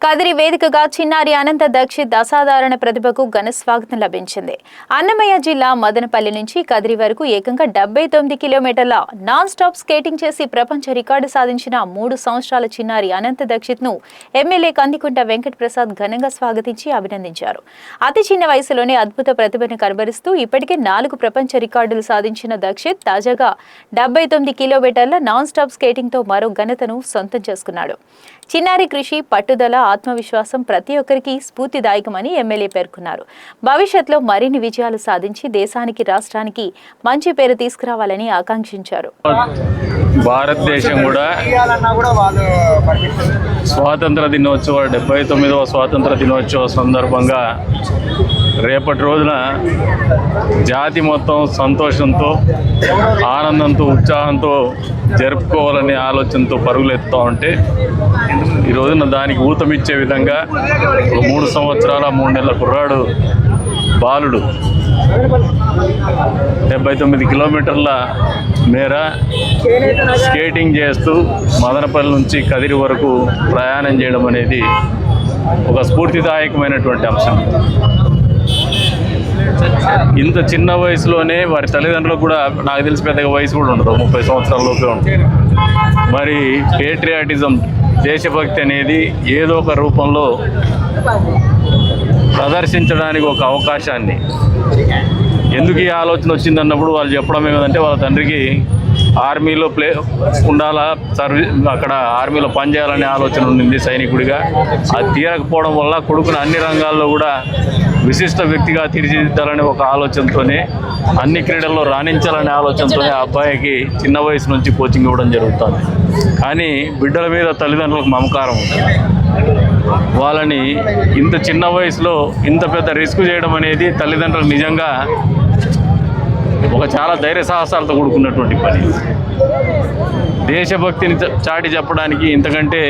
కదిరి వేదికగా చిన్నారి అనంత దక్షిత్ అసాధారణ ప్రతిభకు ఘన స్వాగతం లభించింది. అన్నమయ్య జిల్లా మదనపల్లి నుంచి కదిరి వరకు ఏకంగా 79 కిలోమీటర్ల నాన్ స్టాప్ స్కేటింగ్ చేసి ప్రపంచ రికార్డు సాధించిన 3 సంవత్సరాల చిన్నారి అనంత దక్షిత్ ను ఎమ్మెల్యే కందికుంట వెంకట ప్రసాద్ ఘనంగా స్వాగతించి అభినందించారు. అతి చిన్న వయసులోనే అద్భుత ప్రతిభను కనబరుస్తూ ఇప్పటికే 4 ప్రపంచ రికార్డులు సాధించిన దక్షిత్ తాజాగా 79 కిలోమీటర్ల నాన్ స్టాప్ స్కేటింగ్ తో మరో ఘనతను సొంతం చేసుకున్నాడు. చిన్నారి కృషి, పట్టుదల, ఆత్మవిశ్వాసం ప్రతి ఒక్కరికి స్ఫూర్తిదాయకమని ఎమ్మెల్యే పేర్కొన్నారు. భవిష్యత్తులో మరిన్ని విజయాలు సాధించి దేశానికి, రాష్ట్రానికి మంచి పేరు తీసుకురావాలని ఆకాంక్షించారు. భారతదేశం కూడా స్వాతంత్ర దినోత్సవ 79వ స్వాతంత్ర దినోత్సవ సందర్భంగా రేపటి రోజున జాతి మొత్తం సంతోషంతో, ఆనందంతో, ఉత్సాహంతో జరుపుకోవాలనే ఆలోచనతో పరుగులెత్తుతూ ఉంటే ఈ రోజున దానికి ఊతమిచ్చే విధంగా 3 సంవత్సరాల 3 నెలల కుర్రాడు బాలుడు 79 కిలోమీటర్ల మేర స్కేటింగ్ చేస్తూ మదనపల్లి నుంచి కదిరి వరకు ప్రయాణం చేయడం అనేది ఒక స్ఫూర్తిదాయకమైనటువంటి అంశం. ఇంత చిన్న వయసులోనే వారి తల్లిదండ్రులకు కూడా నాకు తెలిసి పెద్దగా వయసు కూడా ఉండదు, 30 సంవత్సరాల లోపే ఉంటుంది. మరి పేట్రియాటిజం, దేశభక్తి అనేది ఏదో ఒక రూపంలో ప్రదర్శించడానికి ఒక అవకాశాన్ని, ఎందుకు ఈ ఆలోచన వచ్చిందన్నప్పుడు వాళ్ళు చెప్పడం ఏమిటంటే వాళ్ళ తండ్రికి ఆర్మీలో ఉండాలా, అక్కడ ఆర్మీలో పనిచేయాలనే ఆలోచన ఉండింది సైనికుడిగా. అది తీరకపోవడం వల్ల కొడుకును అన్ని రంగాల్లో కూడా విశిష్ట వ్యక్తిగా తీర్చిదిద్దాలనే ఒక ఆలోచనతోనే, అన్ని క్రీడల్లో రాణించాలనే ఆలోచనతోనే ఆ అబ్బాయికి చిన్న వయసు నుంచి కోచింగ్ ఇవ్వడం జరుగుతుంది. కానీ బిడ్డల మీద తల్లిదండ్రులకు మమకారం ఉంటుంది. వాళ్ళని ఇంత చిన్న వయసులో ఇంత పెద్ద రిస్క్ చేయడం అనేది తల్లిదండ్రులకు నిజంగా ఒక చాలా ధైర్య సాహసాలతో కూడుకున్నటువంటి పని. దేశభక్తిని చాటి చెప్పడానికి ఇంతకంటే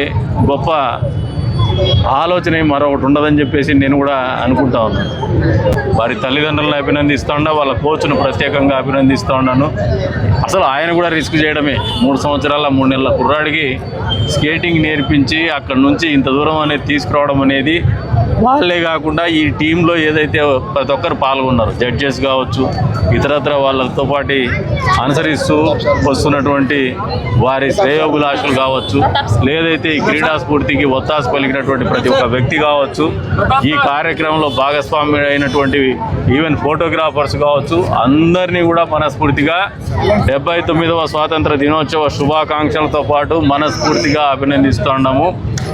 గొప్ప ఆలోచన మరొకటి ఉండదని చెప్పేసి నేను కూడా అనుకుంటా ఉన్నాను. వారి తల్లిదండ్రులను అభినందిస్తూ ఉన్నా, వాళ్ళ కోచ్ను ప్రత్యేకంగా అభినందిస్తూ ఉన్నాను. అసలు ఆయన కూడా రిస్క్ చేయడమే. 3 సంవత్సరాల 3 నెలల కుర్రాడికి స్కేటింగ్ నేర్పించి అక్కడ నుంచి ఇంత దూరం అనేది తీసుకురావడం అనేది, వాళ్ళే కాకుండా ఈ టీంలో ఏదైతే ప్రతి ఒక్కరు పాల్గొన్నారు, జడ్జెస్ కావచ్చు, ఇతరత్ర వాళ్ళతో పాటు అనుసరిస్తూ వస్తున్నటువంటి వారి శ్రేయోభిలాషులు కావచ్చు, లేదైతే ఈ క్రీడా స్ఫూర్తికి ఒత్తాసు పలికినటువంటి ప్రతి ఒక్క వ్యక్తి కావచ్చు, ఈ కార్యక్రమంలో భాగస్వామి అయినటువంటి ఈవెన్ ఫోటోగ్రాఫర్స్ కావచ్చు, అందరినీ కూడా మనస్ఫూర్తిగా 79వ స్వాతంత్ర దినోత్సవ శుభాకాంక్షలతో పాటు మనస్ఫూర్తిగా అభినందిస్తున్నాము.